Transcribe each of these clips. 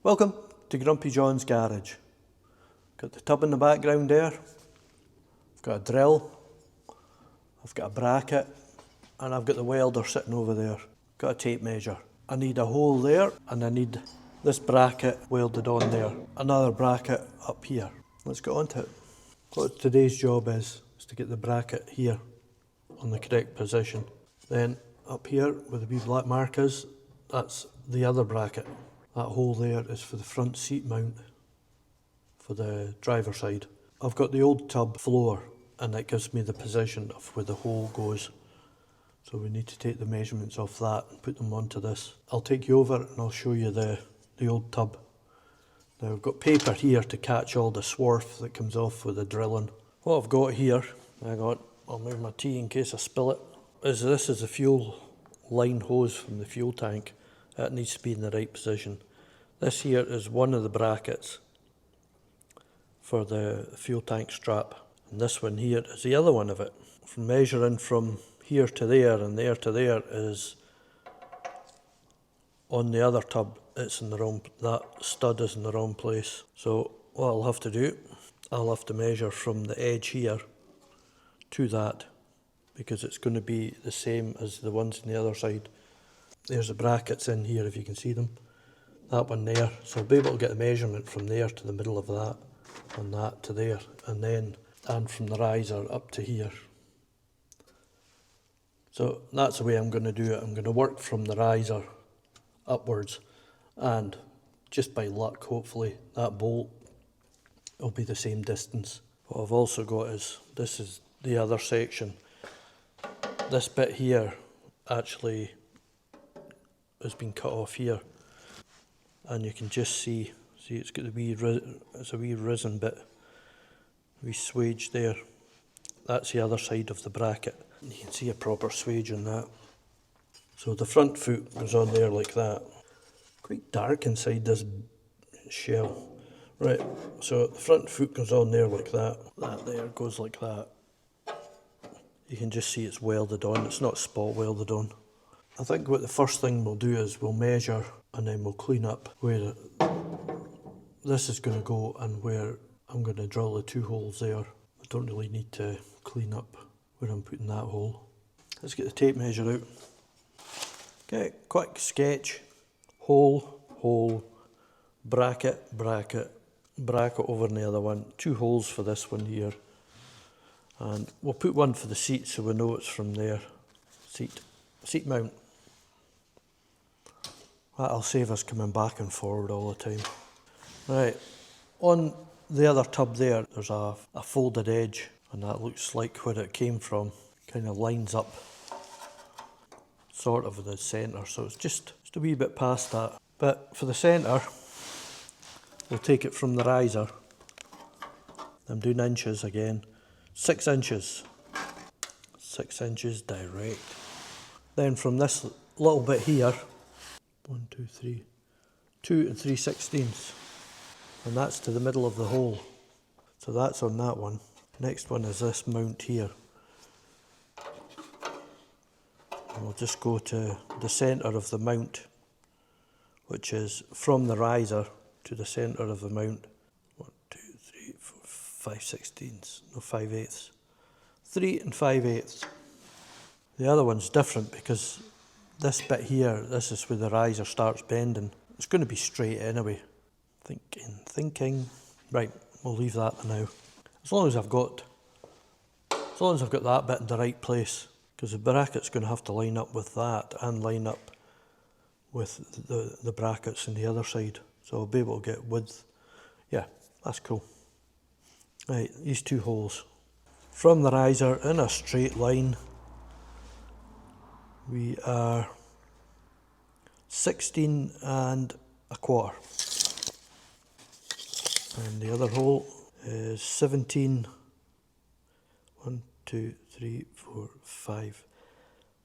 Welcome to Grumpy John's garage. Got the tub in the background there. I've got a drill. I've got a bracket. And I've got the welder sitting over there. Got a tape measure. I need a hole there and I need this bracket welded on there. Another bracket up here. Let's get on to it. What today's job is to get the bracket here on the correct position. Then up here where the wee black mark is, that's the other bracket. That hole there is for the front seat mount for the driver's side. I've got the old tub floor and it gives me the position of where the hole goes. So we need to take the measurements off that and put them onto this. I'll take you over and I'll show you the old tub. Now I've got paper here to catch all the swarf that comes off with the drilling. What I've got here, I'll move my tea in case I spill it, this is the fuel line hose from the fuel tank. That needs to be in the right position. This here is one of the brackets for the fuel tank strap. And this one here is the other one of it. From measuring from here to there and there to there is on the other tub, it's in the wrong, that stud is in the wrong place. So what I'll have to do, I'll have to measure from the edge here to that because it's going to be the same as the ones on the other side. There's the brackets in here if you can see them. That one there. So I'll be able to get the measurement from there to the middle of that and that to there and from the riser up to here. So that's the way I'm going to do it. I'm going to work from the riser upwards and just by luck hopefully that bolt will be the same distance. What I've also got is, this is the other section. This bit here actually has been cut off here and you can just see it's got it's a wee risen bit, wee swage there. That's the other side of the bracket. You can see a proper swage on that. So the front foot goes on there like that. Quite dark inside this shell. Right, so the front foot goes on there like that. That there goes like that. You can just see it's welded on, it's not spot welded on. I think what the first thing we'll do is we'll measure and then we'll clean up where this is going to go and where I'm going to drill the two holes there. I don't really need to clean up where I'm putting that hole. Let's get the tape measure out. Okay, quick sketch. Hole, hole, bracket, bracket, bracket over in the other one. Two holes for this one here. And we'll put one for the seat so we know it's from there. Seat mount. That'll save us coming back and forward all the time. Right, on the other tub there, there's a folded edge, and that looks like where it came from. Kind of lines up, sort of the centre, so it's just a wee bit past that. But for the centre, we'll take it from the riser. I'm doing inches again. 6 inches. 6 inches direct. Then from this little bit here, 1, 2, 3, 2 3/16, and that's to the middle of the hole. So that's on that one. Next one is this mount here. And we'll just go to the centre of the mount, which is from the riser to the centre of the mount. 1, 2, 3, 4, 5/16, no 5/8. 3 5/8. The other one's different because this bit here, this is where the riser starts bending. It's going to be straight anyway. Thinking. Right, we'll leave that for now. As long as I've got that bit in the right place, because the bracket's going to have to line up with that and line up with the brackets on the other side. So I'll be able to get width. Yeah, that's cool. Right, these two holes. From the riser in a straight line, we are 16 1/4. And the other hole is 17, 1, 2, 3, 4, 5,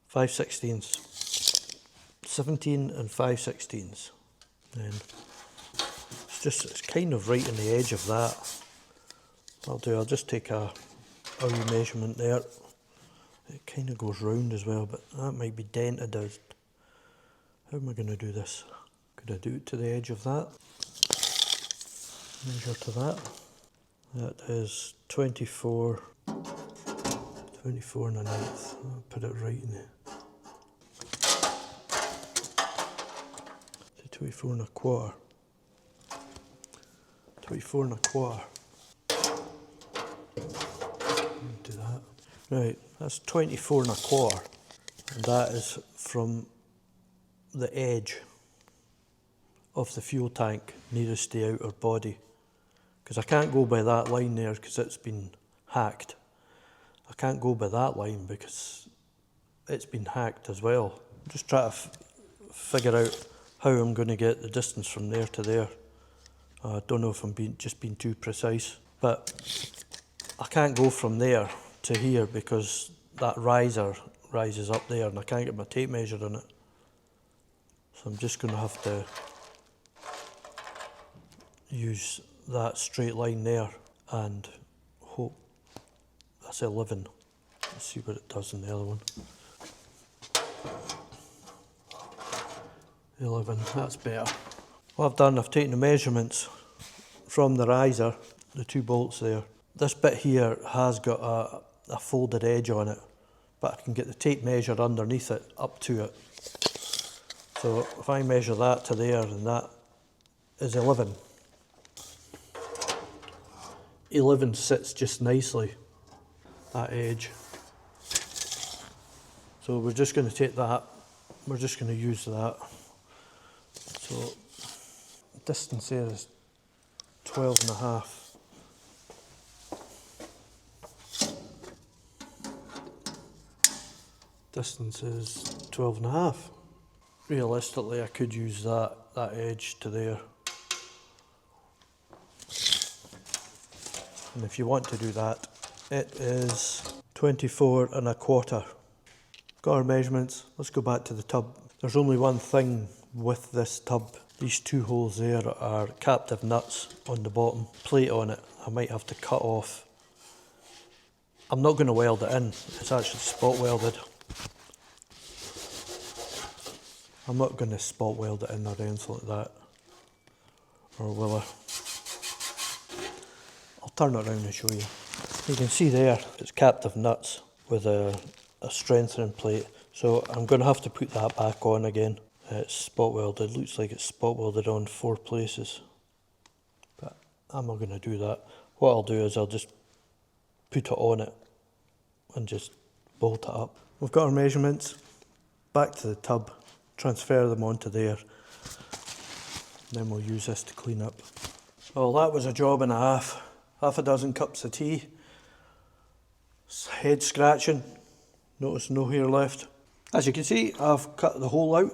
5/16. 17 5/16. Then it's kind of right on the edge of that. I'll just take a wee measurement there. It kind of goes round as well, but that might be dented out. How am I going to do this? Going to do it to the edge of that. Measure to that. That is 24 and an eighth. I'll put it right in there. 24 and a quarter. 24 and a quarter. Do that. Right, that's 24 and a quarter. And that is from the edge of the fuel tank nearest the outer body. Because I can't go by that line there because it's been hacked. I can't go by that line because it's been hacked as well. I'm just trying to figure out how I'm going to get the distance from there to there. I don't know if I'm just being too precise, but I can't go from there to here because that riser rises up there and I can't get my tape measure on it. So I'm just going to have to use that straight line there and hope that's 11. Let's see what it does in the other one. 11, that's better. What I've done, I've taken the measurements from the riser, the two bolts there. This bit here has got a folded edge on it, but I can get the tape measure underneath it up to it. So if I measure that to there, and that is 11. 11 sits just nicely, that edge. So we're just going to take that, we're just going to use that. So distance there is 12 and a half. Distance is 12 and a half. Realistically, I could use that edge to there. And if you want to do that, it is 24 and a quarter. Got our measurements, let's go back to the tub. There's only one thing with this tub. These two holes there are captive nuts on the bottom, plate on it. I might have to cut off. I'm not going to weld it in, it's actually spot welded. I'm not going to spot weld it in or anything like that. Or will I? I'll turn it around and show you. You can see there, it's captive nuts with a strengthening plate. So I'm going to have to put that back on again. It's spot welded, looks like it's spot welded on 4 places. But I'm not going to do that. What I'll do is I'll just put it on it and just bolt it up. We've got our measurements, back to the tub, transfer them onto there. Then we'll use this to clean up. Well, that was a job and a half. Half a dozen cups of tea. Head scratching. Notice no hair left. As you can see, I've cut the hole out.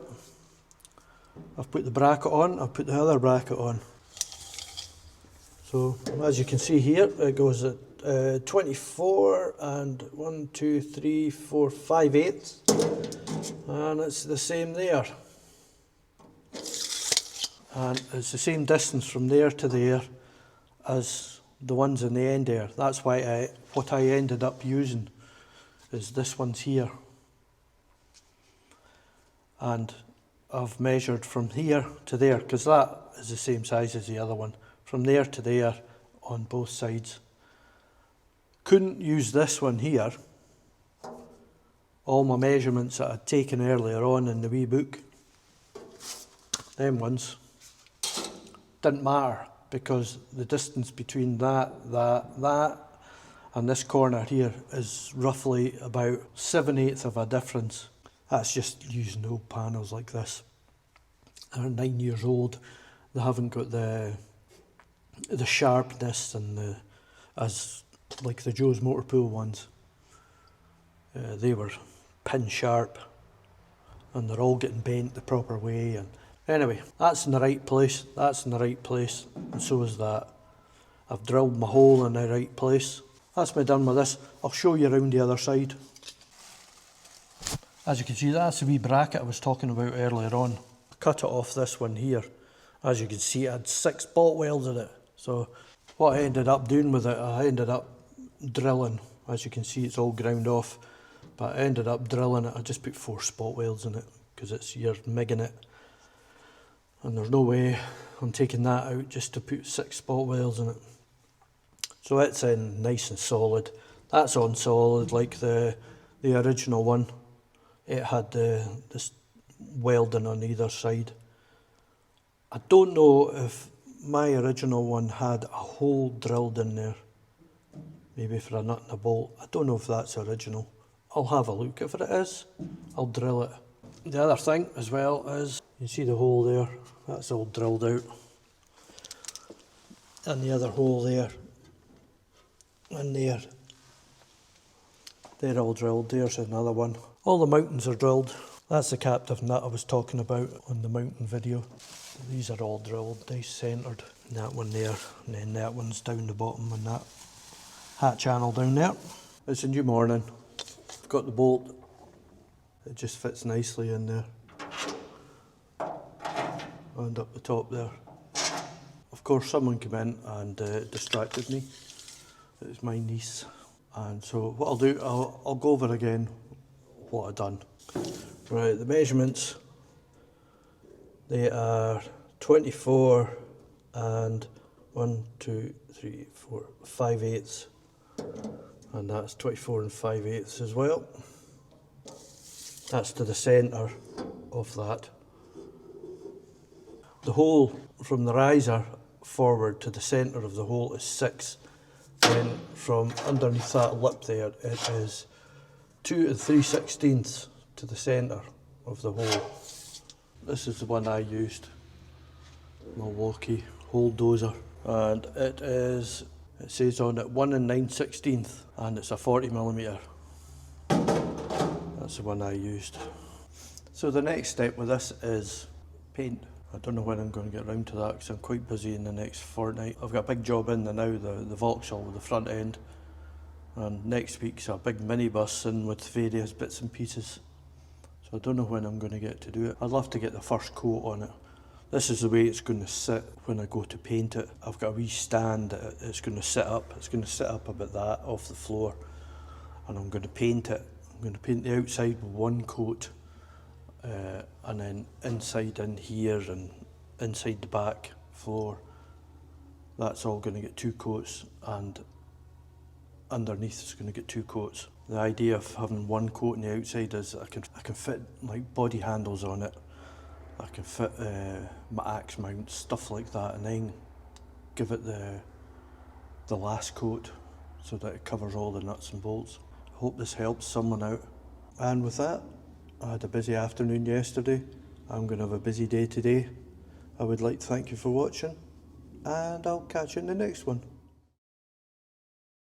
I've put the bracket on, I've put the other bracket on. So, as you can see here, it goes at 24 and 1, 2, 3, 4, 5/8. And it's the same there. And it's the same distance from there to there as the ones in the end there. That's why what I ended up using is this one's here. And I've measured from here to there, because that is the same size as the other one. From there to there on both sides. Couldn't use this one here. All my measurements that I'd taken earlier on in the wee book, them ones, didn't matter, because the distance between that and this corner here is roughly about 7/8 of a difference. That's just using old panels like this. They're 9 years old. They haven't got the sharpness and as like the Joe's Motor Pool ones. They were pin sharp, and they're all getting bent the proper way. And anyway, that's in the right place. That's in the right place, and so is that. I've drilled my hole in the right place. That's me done with this. I'll show you around the other side. As you can see, that's the wee bracket I was talking about earlier on. I cut it off this one here. As you can see, it had 6 bolt welds in it. So what I ended up doing with it, I ended up drilling. As you can see, it's all ground off. But I ended up drilling it. I just put 4 spot welds in it because you're migging it. and there's no way I'm taking that out just to put 6 spot welds in it. So it's in nice and solid. That's on solid like the original one. It had this welding on either side. I don't know if my original one had a hole drilled in there, maybe for a nut and a bolt. I don't know if that's original. I'll have a look. If it is, I'll drill it. The other thing as well is, you see the hole there, that's all drilled out. And the other hole there, and there, they're all drilled. There's another one. All the mountings are drilled. That's the captive nut I was talking about on the mountain video. These are all drilled, nice centred. And that one there, and then that one's down the bottom, and that hat channel down there. It's a new morning. I've got the bolt. It just fits nicely in there. And up the top there. Of course, someone came in and distracted me. It was my niece. And so what I'll do, I'll go over again what I've done. Right, the measurements, they are 24 and 1, 2, 3, 4, 5/8. And that's 24 and 5/8 as well. That's to the centre of that. The hole from the riser forward to the centre of the hole is 6. Then from underneath that lip there, it is 2 3/16 to the centre of the hole. This is the one I used, Milwaukee hole dozer, and it says on it 1 9/16, and it's a 40mm. That's the one I used. So the next step with this is paint. I don't know when I'm going to get round to that because I'm quite busy in the next fortnight. I've got a big job in the now, the Vauxhall with the front end, and next week's a big minibus in with various bits and pieces. So I don't know when I'm going to get to do it. I'd love to get the first coat on it. This is the way it's going to sit when I go to paint it. I've got a wee stand that it's going to sit up. It's going to sit up about that off the floor, and I'm going to paint it. I'm going to paint the outside with one coat, and then inside in here and inside the back floor, that's all going to get 2 coats, and underneath it's going to get 2 coats. The idea of having one coat on the outside is I can fit like body handles on it. I can fit my axe mounts, stuff like that, and then give it the last coat so that it covers all the nuts and bolts. I hope this helps someone out. And with that, I had a busy afternoon yesterday. I'm going to have a busy day today. I would like to thank you for watching, and I'll catch you in the next one.